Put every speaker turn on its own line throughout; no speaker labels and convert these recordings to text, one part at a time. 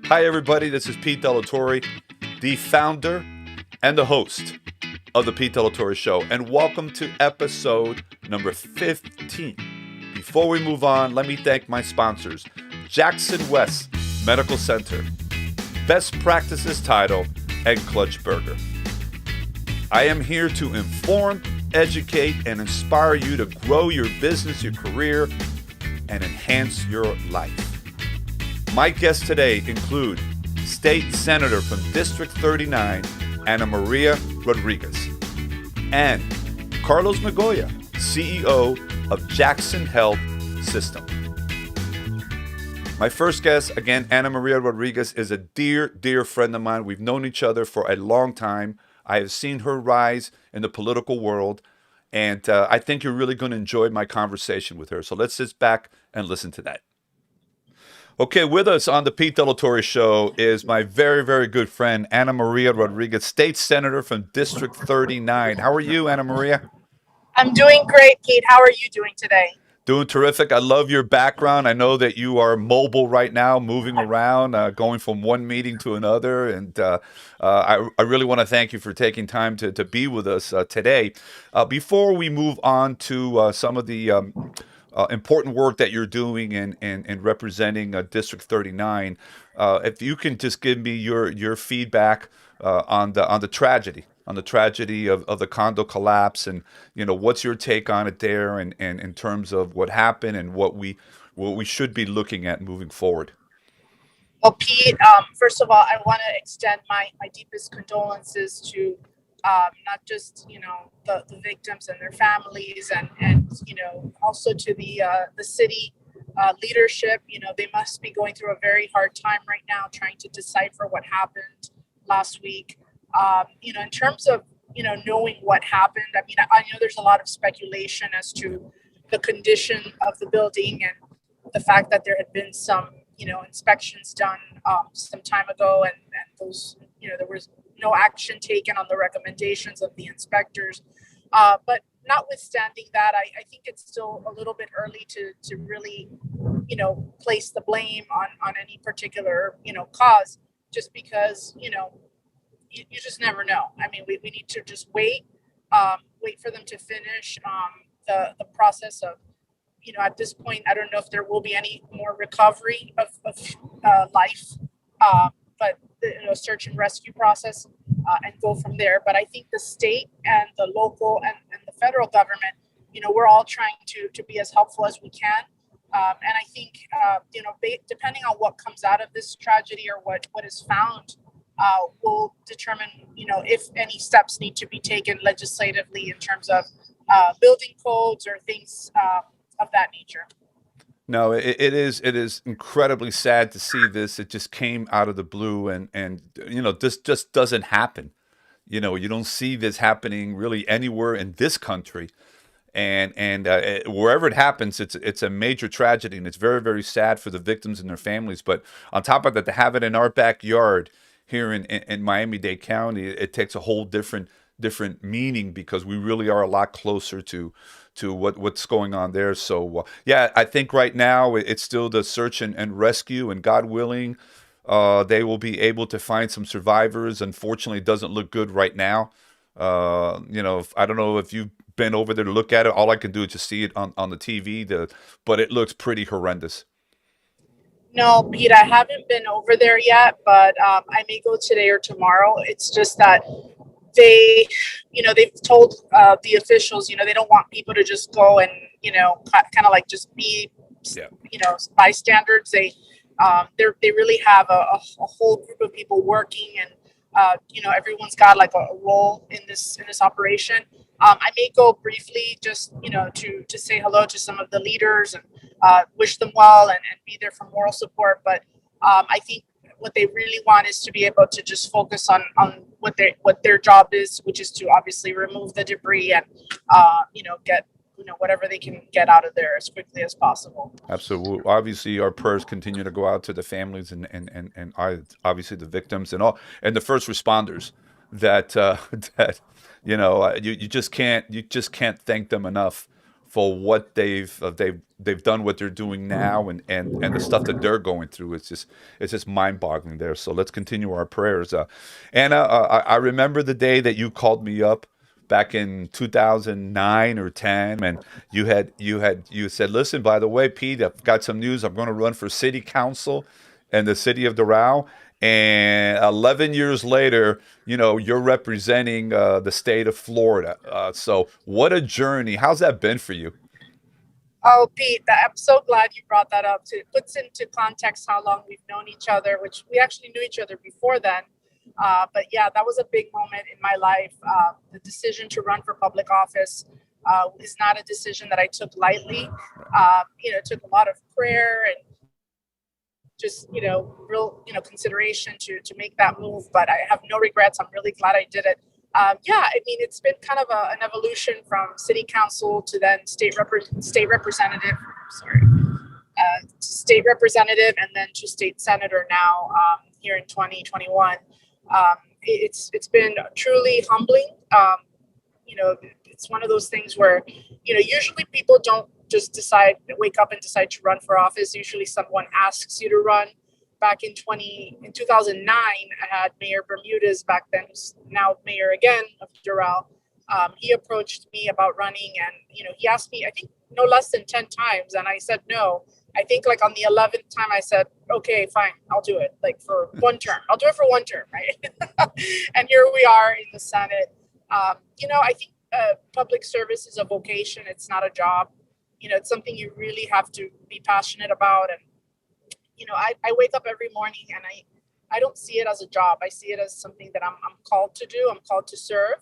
Hi, everybody. This is Pete Torre, the founder and the host of the Pete Torre Show, and welcome to episode number 15. Before we move on, let me thank my sponsors, Jackson West Medical Center, Best Practices Title, and Clutch Burger. I am here to inform, educate, and inspire you to grow your business, your career, and enhance your life. My guests today include State Senator from District 39, Ana Maria Rodriguez, and Carlos Migoya, CEO of Jackson Health System. My first guest, again, Ana Maria Rodriguez, is a dear, dear friend of mine. We've known each other for a long time. I have seen her rise in the political world, and I think you're really going to enjoy my conversation with her. So let's sit back and listen to that. Okay, with us on the Pete Torre Show is my very, very good friend, Ana Maria Rodriguez, State Senator from District 39. How are you, Ana Maria?
I'm doing great, Pete. How are you doing today?
Doing terrific. I love your background. I know that you are mobile right now, moving around, going from one meeting to another. And I really want to thank you for taking time to be with us today. Before we move on to some of the important work that you're doing in representing District 39, if you can just give me your feedback on the tragedy. On the tragedy of the condo collapse, and what's your take on it there, and in terms of what happened and what we should be looking at moving forward.
Well, Pete, first of all, I want to extend my deepest condolences to not just the victims and their families, and also to the city leadership. They must be going through a very hard time right now, trying to decipher what happened last week. In terms of, knowing what happened, I mean, I know there's a lot of speculation as to the condition of the building and the fact that there had been some, inspections done some time ago, and those, there was no action taken on the recommendations of the inspectors. But notwithstanding that, I think it's still a little bit early to really, place the blame on any particular, cause, just because, you just never know. I mean, we need to just wait for them to finish the process of, at this point, I don't know if there will be any more recovery of life, but search and rescue process, and go from there. But I think the state and the local and the federal government, we're all trying to be as helpful as we can. And I think, depending on what comes out of this tragedy or what is found, will determine, if any steps need to be taken legislatively in terms of building codes or things of that nature.
No, it is incredibly sad to see this. It just came out of the blue, and this just doesn't happen. You don't see this happening really anywhere in this country, and wherever it happens, it's a major tragedy, and it's very, very sad for the victims and their families. But on top of that, to have it in our backyard here in Miami-Dade County, it takes a whole different meaning, because we really are a lot closer to what's going on there. So yeah, I think right now it's still the search and rescue, and God willing, they will be able to find some survivors. Unfortunately, it doesn't look good right now. I don't know if you've been over there to look at it. All I can do is just see it on the TV, but it looks pretty horrendous.
No, Pete, I haven't been over there yet, but I may go today or tomorrow. It's just that they've told the officials, they don't want people to just go and, kind of like just be, bystanders. They really have a whole group of people working, and, everyone's got like a role in this operation. I may go briefly just, to say hello to some of the leaders and wish them well, and be there for moral support. But I think what they really want is to be able to just focus on what their job is, which is to obviously remove the debris and, get, whatever they can get out of there as quickly as possible.
Absolutely. Obviously, our prayers continue to go out to the families and obviously the victims and all, and the first responders that that you just can't thank them enough for what they've they've done what they're doing now, and the stuff that they're going through. It's just mind boggling there. So let's continue our prayers. Anna, I remember the day that you called me up back in 2009 or 10, and you said, listen, by the way, Pete, I've got some news. I'm going to run for city council in the city of Doral. And 11 years later, you're representing the state of Florida. So what a journey. How's that been for you?
Oh, Pete, I'm so glad you brought that up. It puts into context how long we've known each other, which we actually knew each other before then. But yeah, that was a big moment in my life. The decision to run for public office is not a decision that I took lightly. It took a lot of prayer and just real consideration to make that move. But I have no regrets. I'm really glad I did it. Yeah, I mean, it's been kind of an evolution from city council to then state representative. Sorry, state representative, and then to state senator now here in 2021. It's been truly humbling. It's one of those things where usually people don't just wake up and decide to run for office. Usually someone asks you to run. Back in 2009, I had Mayor Bermudez back then, who's now mayor again of Doral. He approached me about running, and he asked me, I think no less than 10 times, and I said no. I think like on the 11th time, I said, okay, fine, I'll do it. Like for one term, I'll do it for one term, right? And here we are in the Senate. I think public service is a vocation. It's not a job. It's something you really have to be passionate about. And I wake up every morning and I don't see it as a job. I see it as something that I'm called to do. I'm called to serve.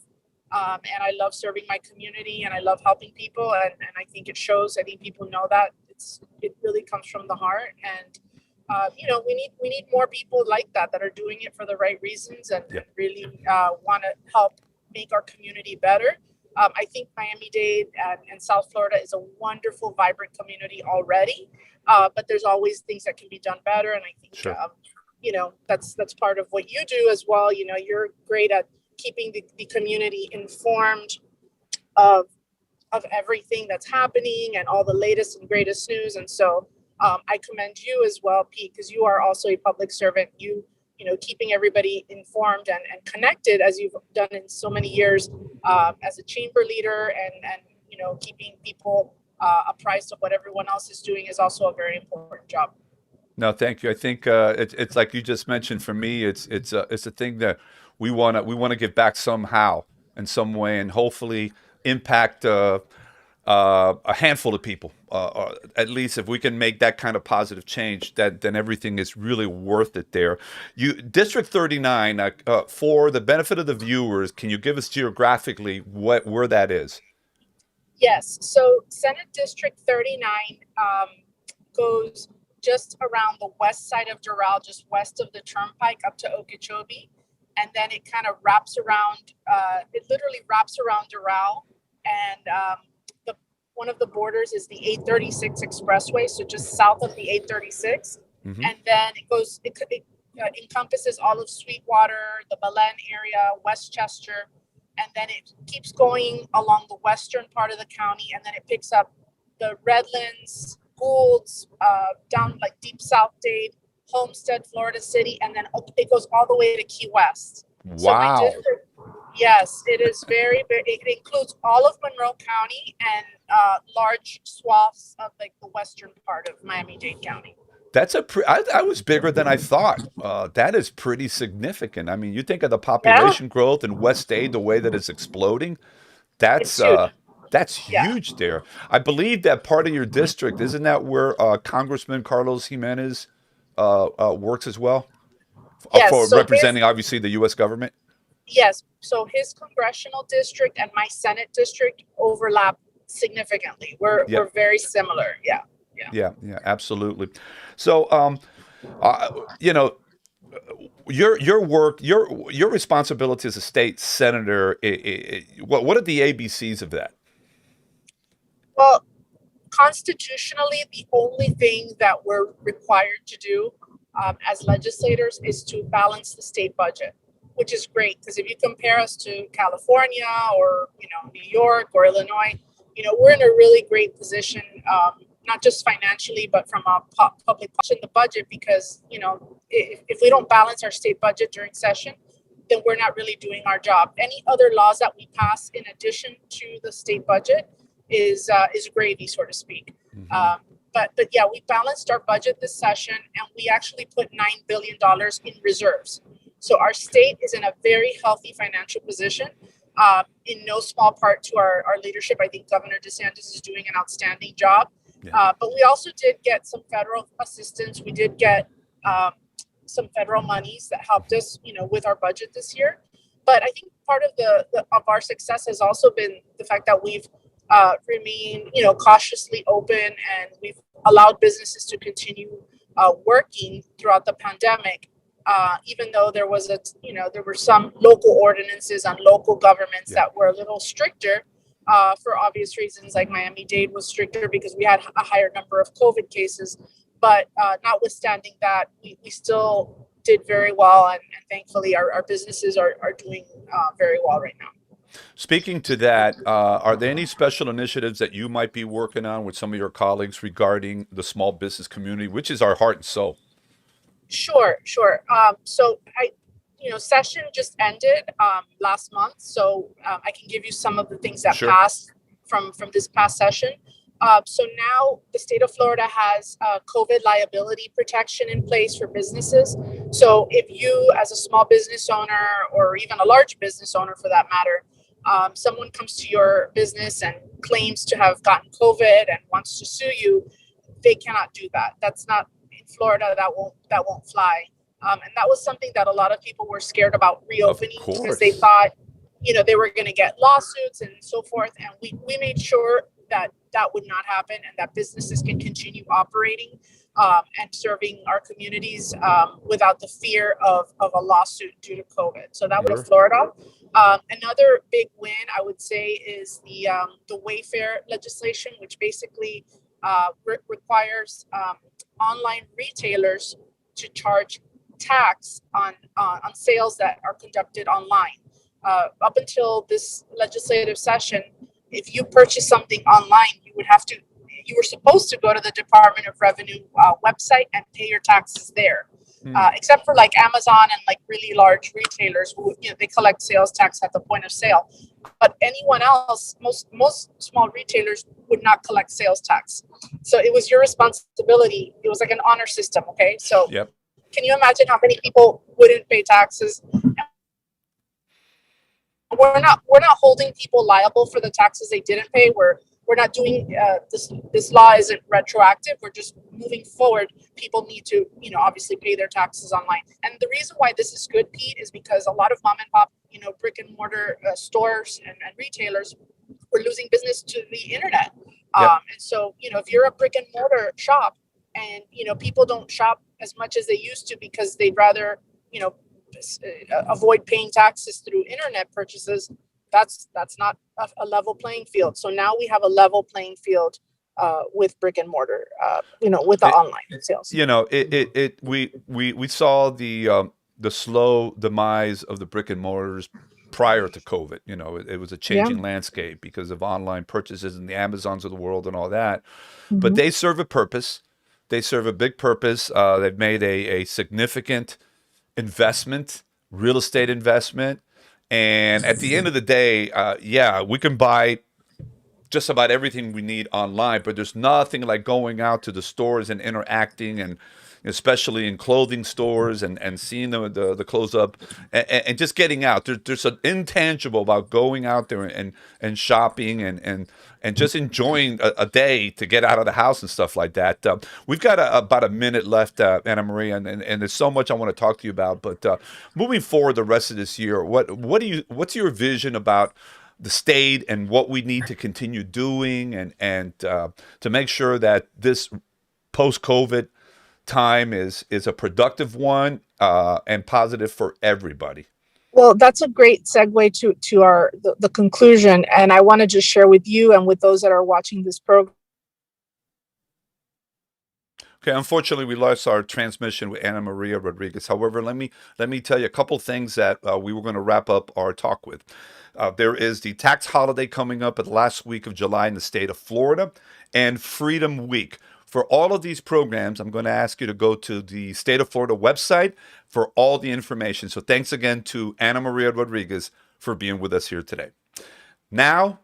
And I love serving my community, and I love helping people. And I think it shows. I think people know that it really comes from the heart. And, we need more people like that are doing it for the right reasons and
Yeah,
really want to help make our community better. I think Miami-Dade and South Florida is a wonderful, vibrant community already. But there's always things that can be done better. And I think,
sure.
that's part of what you do as well. You're great at keeping the community informed of everything that's happening and all the latest and greatest news. And so I commend you as well, Pete, because you are also a public servant. Keeping everybody informed and connected as you've done in so many years as a chamber leader and keeping people apprised of what everyone else is doing is also a very important job.
No, thank you. I think it's like you just mentioned. For me, it's a thing that we want to give back somehow in some way, and hopefully impact a handful of people. Or at least if we can make that kind of positive change, that then everything is really worth it. There, you District 39. For the benefit of the viewers, can you give us geographically where that is?
Yes. So Senate District 39 goes just around the west side of Doral, just west of the turnpike up to Okeechobee. And then it kind of wraps around, it literally wraps around Doral. And one of the borders is the 836 Expressway, so just south of the 836.
Hmm.
And then it encompasses all of Sweetwater, the Belen area, Westchester, and then it keeps going along the western part of the county, and then it picks up the Redlands, Goulds, down like deep South Dade, Homestead, Florida City, and then it goes all the way to Key West. So my
Wow.
district, yes, it is very, very. It includes all of Monroe County and large swaths of like the western part of Miami-Dade County.
I was bigger than I thought. That is pretty significant. I mean, you think of the
Yeah,
population growth in West Aid, the way that it's exploding.
it's
That's
huge.
uh, that's
Yeah.
huge there. I believe that part of your district, isn't that where Congressman Carlos Jimenez works as well,
Yes.
for
So his
representing obviously the U.S. government?
Yes. So his congressional district and my Senate district overlap significantly. We're
Yeah,
we're very similar. Yeah. Yeah.
yeah, yeah, absolutely. So, uh, you know, your work, your responsibility as a state senator. What are the ABCs of that?
Well, constitutionally, the only thing that we're required to do as legislators is to balance the state budget, which is great because if you compare us to California or New York or Illinois, we're in a really great position. not just financially, but from a public in the budget, because, if we don't balance our state budget during session, then we're not really doing our job. Any other laws that we pass in addition to the state budget is gravy, so to speak.
Mm-hmm.
But yeah, we balanced our budget this session, and we actually put $9 billion in reserves. So our state is in a very healthy financial position, in no small part to our leadership. I think Governor DeSantis is doing an outstanding job. Yeah. But we also did get some federal assistance. We did get some federal monies that helped us, with our budget this year. But I think part of of our success has also been the fact that we've remained, cautiously open, and we've allowed businesses to continue working throughout the pandemic. Even though there was there were some local ordinances on local governments that were a little stricter for obvious reasons, like Miami-Dade was stricter because we had a higher number of COVID cases. But notwithstanding that, we still did very well, and thankfully our businesses are doing very well right now.
Speaking to that, are there any special initiatives that you might be working on with some of your colleagues regarding the small business community, which is our heart and soul?
Sure. So session just ended last month, so I can give you some of the things that passed from this past session. So now the state of Florida has COVID liability protection in place for businesses. So if you, as a small business owner, or even a large business owner for that matter, someone comes to your business and claims to have gotten COVID and wants to sue you, they cannot do that. That's not in Florida. That won't fly. And that was something that a lot of people were scared about reopening, because they thought, they were going to get lawsuits and so forth. And we made sure that would not happen, and that businesses can continue operating and serving our communities without the fear of a lawsuit due to COVID. So that was Florida. Another big win, I would say, is the Wayfair legislation, which basically requires online retailers to charge tax on sales that are conducted online. Up until this legislative session, if you purchase something online, you were supposed to go to the Department of Revenue website and pay your taxes there. Except for like Amazon and like really large retailers who, they collect sales tax at the point of sale. But anyone else, most small retailers would not collect sales tax. So it was your responsibility. It was like an honor system. Okay. So Can you imagine how many people wouldn't pay taxes? We're not holding people liable for the taxes they didn't pay. We're not doing this law isn't retroactive. We're just moving forward. People need to, obviously pay their taxes online. And the reason why this is good, Pete, is because a lot of mom and pop, brick and mortar stores and retailers were losing business to the internet. And so, if you're a brick and mortar shop and, people don't shop as much as they used to because they'd rather, avoid paying taxes through internet purchases, that's not a level playing field. So now we have a level playing field with brick and mortar, with the online sales.
We saw the slow demise of the brick and mortars prior to COVID. It was a changing landscape because of online purchases and the Amazons of the world and all that. Mm-hmm. But they serve a purpose. They serve a big purpose. They've made a significant investment, real estate investment. And at the end of the day, we can buy just about everything we need online, but there's nothing like going out to the stores and interacting, and especially in clothing stores and seeing the clothes up and just getting out. There's an intangible about going out there and shopping and just enjoying a day to get out of the house and stuff like that. We've got about a minute left, Anna Maria, and there's so much I want to talk to you about. But moving forward the rest of this year, what's your vision about the state and what we need to continue doing and to make sure that this post-COVID time is a productive one and positive for everybody?
Well, that's a great segue to the conclusion, and I want to just share with you and with those that are watching this program.
Okay, unfortunately, we lost our transmission with Ana Maria Rodriguez. However, let me tell you a couple things that we were going to wrap up our talk with. There is the tax holiday coming up at the last week of July in the state of Florida, and Freedom Week. For all of these programs, I'm going to ask you to go to the state of Florida website for all the information. So thanks again to Ana Maria Rodriguez for being with us here today. Now,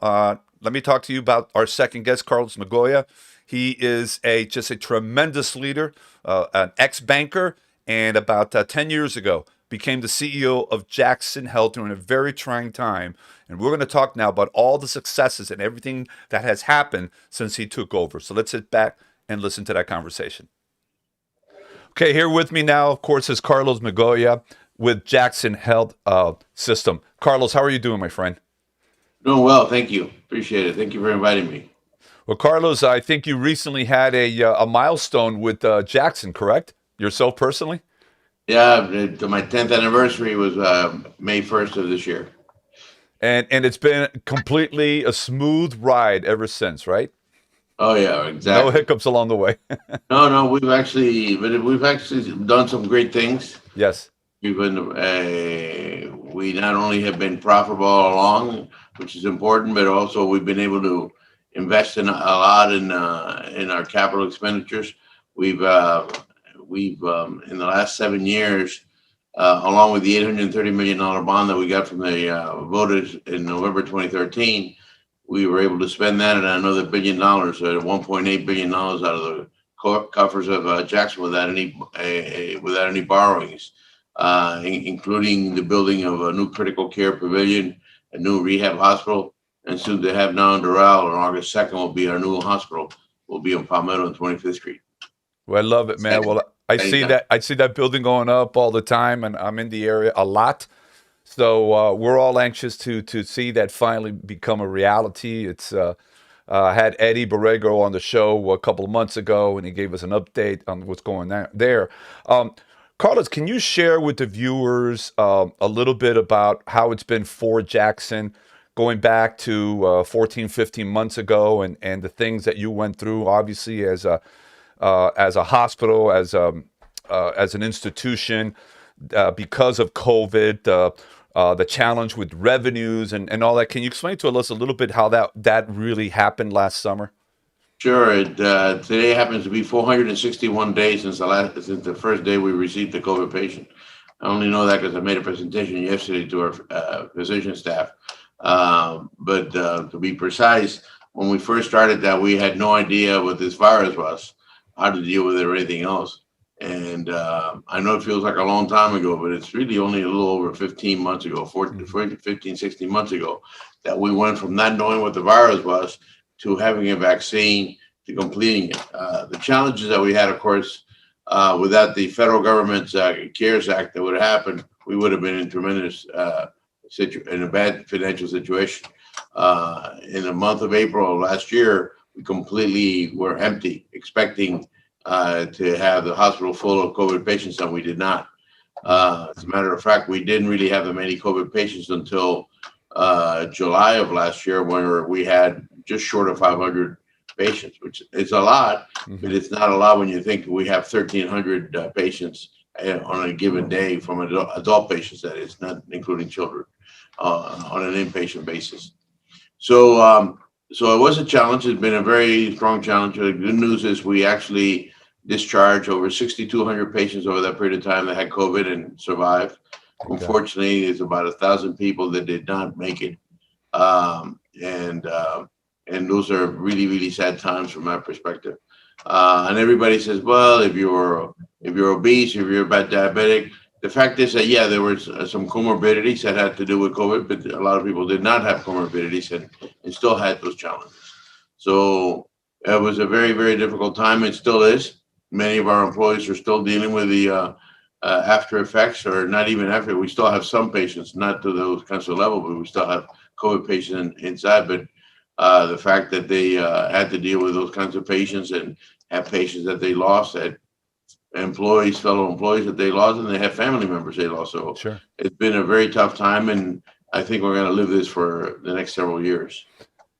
let me talk to you about our second guest, Carlos Migoya. He is just a tremendous leader, an ex-banker, and about 10 years ago became the CEO of Jackson Health during a very trying time. And we're going to talk now about all the successes and everything that has happened since he took over. So let's sit back and listen to that conversation. Okay, here with me now, of course, is Carlos Migoya with Jackson Health System. Carlos, how are you doing, my friend?
Doing well, thank you. Appreciate it. Thank you for inviting me.
Well, Carlos, I think you recently had a milestone with Jackson, correct? Yourself personally?
Yeah, my 10th anniversary was May 1st of this year.
And it's been completely a smooth ride ever since, right?
Oh yeah,
No
exactly.
hiccups along the way.
No, no, we've actually done some great things.
Yes.
We not only have been profitable all along, which is important, but also we've been able to invest in a lot in our capital expenditures. We've in the last 7 years, along with the $830 million bond that we got from the voters in November 2013, we were able to spend that and another $1 billion, $1.8 billion out of the coffers of Jackson without any borrowings, including the building of a new critical care pavilion, a new rehab hospital, and soon to have now in Doral on August 2nd will be our new hospital. Will be in Palmetto on 25th Street.
Well, I love it, man.
Exciting,
Well, I
exciting
see
time.
that I see that building going up all the time, and I'm in the area a lot. So we're all anxious to see that finally become a reality. I had Eddie Borrego on the show a couple of months ago, and he gave us an update on what's going on there. Um, Carlos, can you share with the viewers a little bit about how it's been for Jackson going back to 14, 15 months ago and the things that you went through, obviously, as a hospital, as an institution, because of COVID, the challenge with revenues and all that. Can you explain to us a little bit how that really happened last summer?
Sure. Today happens to be 461 days since the first day we received the COVID patient. I only know that because I made a presentation yesterday to our physician staff. But to be precise, when we first started that, we had no idea what this virus was, how to deal with it or anything else. And I know it feels like a long time ago, but it's really only a little over 15 months ago, 14,
Mhm.
15, 16 months ago, that we went from not knowing what the virus was to having a vaccine to completing it. The challenges that we had, of course, without the federal government's CARES Act that would have happened, we would have been in tremendous in a bad financial situation. In the month of April of last year, we completely were empty, expecting to have the hospital full of COVID patients, and we did not. As a matter of fact, we didn't really have that many COVID patients until July of last year, where we had just short of 500 patients, which is a lot, but
Mhm.
it's not a lot when you think we have 1,300 patients on a given day from adult patients, that is, not including children, on an inpatient basis. So, so it was a challenge. It's been a very strong challenge. The good news is we actually discharged over 6,200 patients over that period of time that had COVID and survived.
Thank God.
Unfortunately, it's about 1,000 people that did not make it, um, and uh, and those are really really sad times from my perspective. And everybody says, well, if you're obese, if you're bad diabetic, the fact is that yeah, there was some comorbidities that had to do with COVID, but a lot of people did not have comorbidities and still had those challenges. So it was a very very difficult time. It still is. Many of our employees are still dealing with the after effects, or not even after. We still have some patients, not to those kinds of level, but we still have COVID patients inside. But the fact that they had to deal with those kinds of patients and have patients that they lost, had employees, fellow employees that they lost, and they have family members they lost. So
Sure.
it's been a very tough time, and I think we're going to live this for the next several years.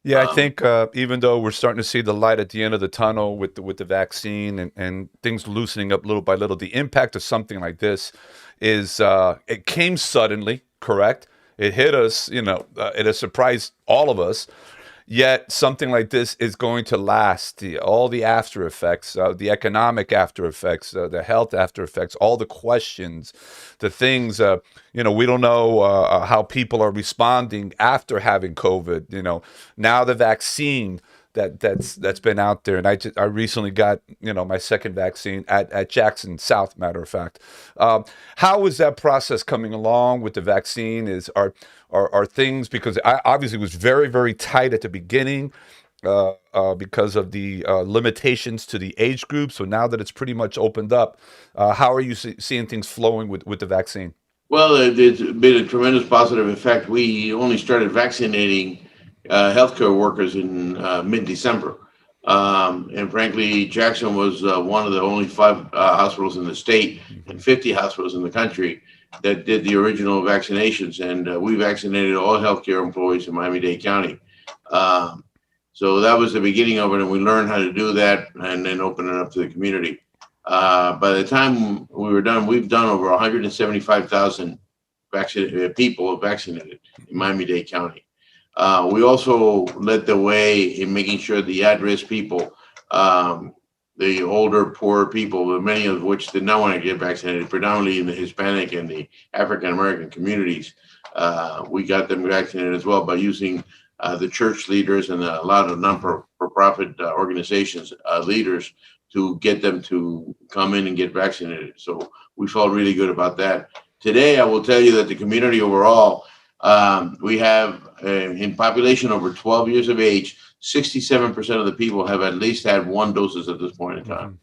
Yeah, I think even though we're starting to see the light at the end of the tunnel with the vaccine and things loosening up little by little, the impact of something like this is it came suddenly, correct? It hit us, it has surprised all of us. Yet something like this is going to last. All the after effects, the economic after effects, the health after effects, all the questions, the things. We don't know how people are responding after having COVID. Now the vaccine that's been out there, and I recently got my second vaccine at Jackson South. Matter of fact, how is that process coming along with the vaccine? Are things, because I obviously was very, very tight at the beginning because of the limitations to the age group. So now that it's pretty much opened up, how are you seeing things flowing with the vaccine?
Well, it's been a tremendous positive effect. We only started vaccinating healthcare workers in mid-December. And frankly, Jackson was one of the only five hospitals in the state
Hmm.
and 50 hospitals in the country that did the original vaccinations. And we vaccinated all healthcare employees in Miami-Dade County. Um, so that was the beginning of it. And we learned how to do that and then open it up to the community. By the time we were done, we've done over 175,000 people vaccinated in Miami-Dade County. We also led the way in making sure the at-risk people, the older, poor people, many of which did not want to get vaccinated, predominantly in the Hispanic and the African American communities, we got them vaccinated as well by using the church leaders and a lot of non-profit organizations leaders to get them to come in and get vaccinated. So we felt really good about that. Today, I will tell you that the community overall, we have in population over 12 years of age, 67% of the people have at least had one doses at this point in time.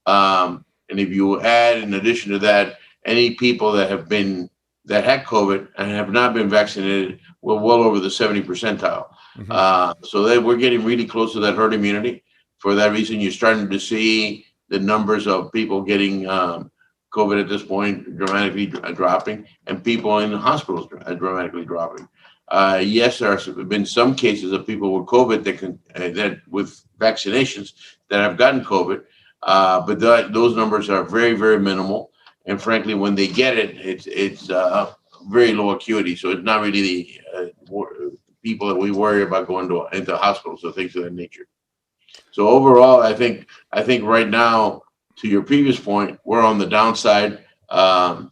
Hmm.
And if you add, in addition to that, any people that had COVID and have not been vaccinated, we're well over the 70 percentile.
Hmm.
So that we're getting really close to that herd immunity. For that reason, you're starting to see the numbers of people getting COVID at this point dramatically dropping, and people in the hospitals dramatically dropping. Yes, there have been some cases of people with COVID that with vaccinations that have gotten COVID, but those numbers are very, very minimal. And frankly, when they get it, it's very low acuity, so it's not really the people that we worry about going into hospitals or things of that nature. So overall, I think right now, to your previous point, we're on the downside. Um,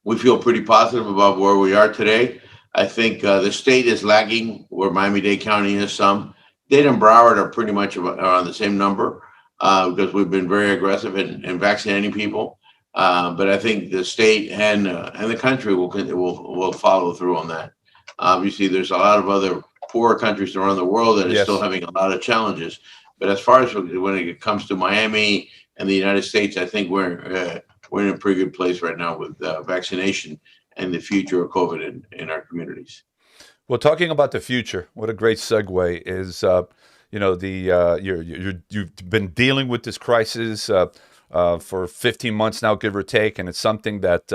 we feel pretty positive about where we are today. I think the state is lagging where Miami-Dade County is some. Dade and Broward are pretty much around the same number because we've been very aggressive in vaccinating people. But I think the state and the country will follow through on that. Obviously, there's a lot of other poorer countries around the world that are still
Yes.
having a lot of challenges. But as far as when it comes to Miami and the United States, I think we're in a pretty good place right now with vaccination and the future of COVID in our communities.
Well, talking about the future, what a great segue is, you've been dealing with this crisis for 15 months now, give or take, and it's something that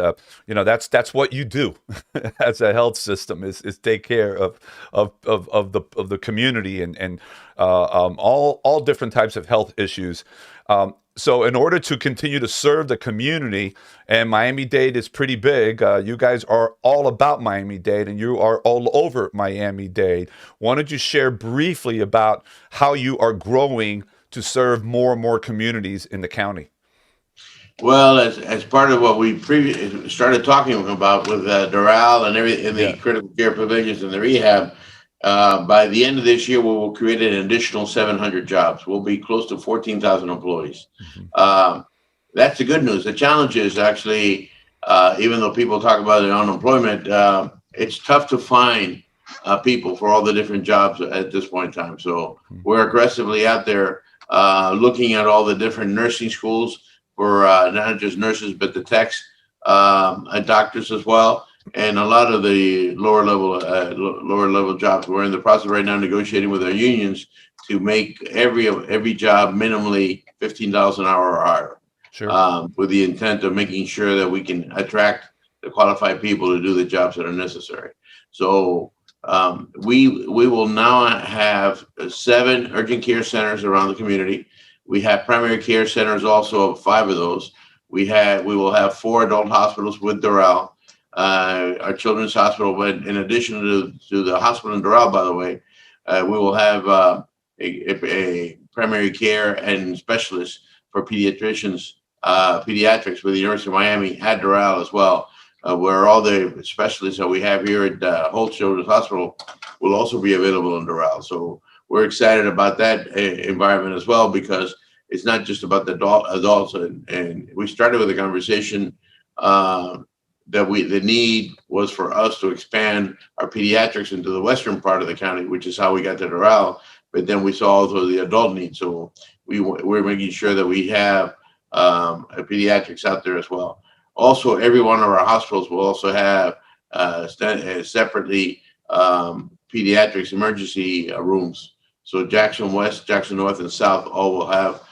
that's what you do as a health system is take care of the community and all different types of health issues. So in order to continue to serve the community, and Miami-Dade is pretty big, you guys are all about Miami-Dade and you are all over Miami-Dade. Why don't you share briefly about how you are growing to serve more and more communities in the county?
Well, as part of what we started talking about with Doral and everything in the
Yeah.
critical care pavilions and the rehab, by the end of this year, we will create an additional 700 jobs. We'll be close to 14,000 employees.
Hmm.
Um, that's the good news. The challenge is actually, even though people talk about the unemployment, it's tough to find people for all the different jobs at this point in time. So we're aggressively out there looking at all the different nursing schools for not just nurses, but the techs and doctors as well, and a lot of the lower level jobs. We're in the process right now negotiating with our unions to make every job minimally $15 an hour or higher,
Sure.
with the intent of making sure that we can attract the qualified people to do the jobs that are necessary. So We will now have 7 urgent care centers around the community. We have primary care centers, also 5 of those. We will have 4 adult hospitals with Doral, our children's hospital. But in addition to the hospital in Doral, by the way, we will have a primary care and specialists for pediatricians, pediatrics with the University of Miami at Doral as well, where all the specialists that we have here at Holt Children's Hospital will also be available in Doral. So we're excited about that environment as well, because it's not just about the adults. And we started with a conversation that the need was for us to expand our pediatrics into the western part of the county, which is how we got to Doral. But then we saw also the adult need. So we're making sure that we have pediatrics out there as well. Also, every one of our hospitals will also have separately pediatrics emergency rooms. So Jackson West, Jackson North, and South all will have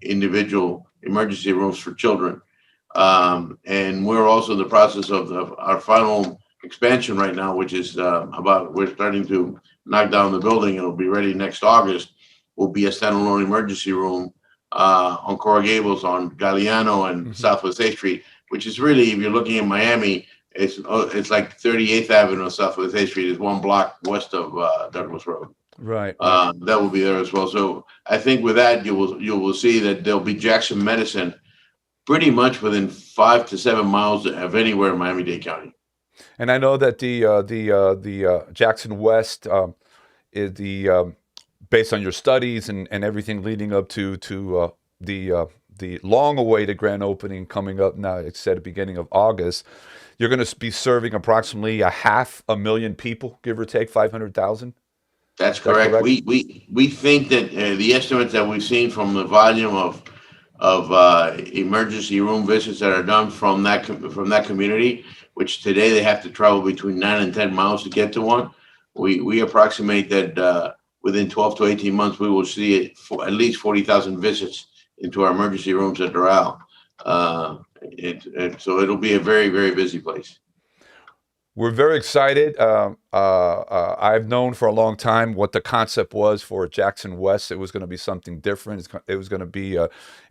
individual emergency rooms for children. And we're also in the process of our final expansion right now, which is we're starting to knock down the building. It'll be ready next August. Will be a standalone emergency room on Coral Gables, on Galliano and Southwest 8th Street, which is really, if you're looking at Miami, it's like 38th Avenue and Southwest 8th Street is 1 block west of Douglas Road.
Right.
That will be there as well. So I think with that, you will see that there'll be Jackson medicine pretty much within 5 to 7 miles of anywhere in Miami-Dade County.
And I know that the Jackson West is based on your studies and everything leading up to the long-awaited grand opening coming up now. It's said at the beginning of August. You're going to be serving approximately 500,000 people, give or take 500,000.
That's correct. We think that the estimates that we've seen from the volume of emergency room visits that are done from that community, which today they have to travel between 9 and 10 miles to get to one. We approximate that within 12 to 18 months we will see at least 40,000 visits into our emergency rooms at Doral. So it'll be a very, very busy place.
We're very excited. I've known for a long time what the concept was for Jackson West. It was going to be something different. It was going to be,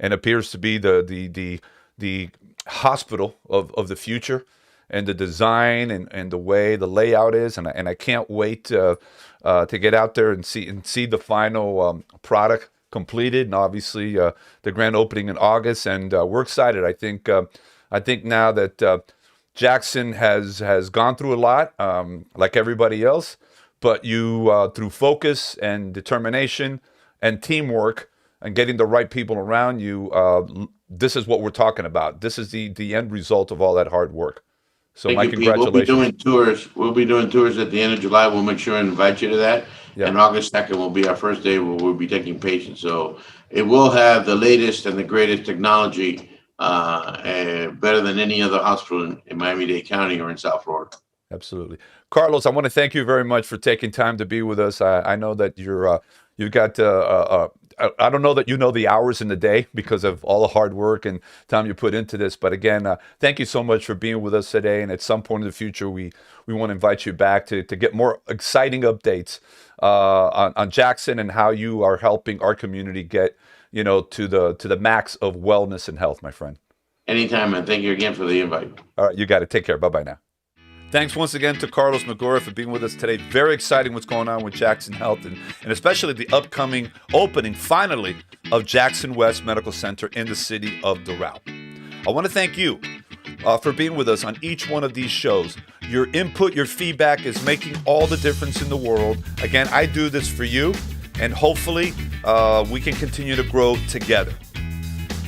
and appears to be the hospital of the future, and the design and the way the layout is. And I can't wait to get out there and see the final product completed. And obviously the grand opening in August. And we're excited. I think now that Jackson has gone through a lot, like everybody else, but you, through focus and determination and teamwork and getting the right people around you, this is what we're talking about. This is the end result of all that hard work. So
Thank
my
you, Pete.
congratulations.
We'll be doing tours at the end of July. We'll make sure and invite you to that. Yeah. And August 2nd will be our first day where we'll be taking patients. So it will have the latest and the greatest technology, better than any other hospital in Miami-Dade County or in South Florida.
Absolutely. Carlos, I want to thank you very much for taking time to be with us. I know that you've got, I don't know that you know the hours in the day because of all the hard work and time you put into this. But again, thank you so much for being with us today. And at some point in the future, we want to invite you back to get more exciting updates on Jackson and how you are helping our community get, to the max of wellness and health, my friend.
Anytime, man. Thank you again for the invite.
All right, you got it. Take care. Bye-bye now. Thanks once again to Carlos Migoya for being with us today. Very exciting what's going on with Jackson Health and especially the upcoming opening, finally, of Jackson West Medical Center in the city of Doral. I want to thank you for being with us on each one of these shows. Your input, your feedback is making all the difference in the world. Again, I do this for you, and hopefully we can continue to grow together.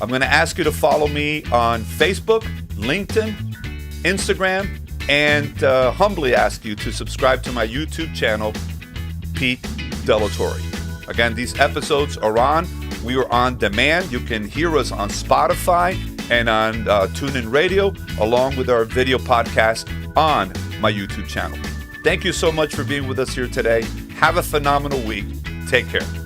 I'm going to ask you to follow me on Facebook, LinkedIn, Instagram, and humbly ask you to subscribe to my YouTube channel, Pete Torre. Again, these episodes are on. We are on demand. You can hear us on Spotify and on TuneIn Radio, along with our video podcast on my YouTube channel. Thank you so much for being with us here today. Have a phenomenal week. Take care.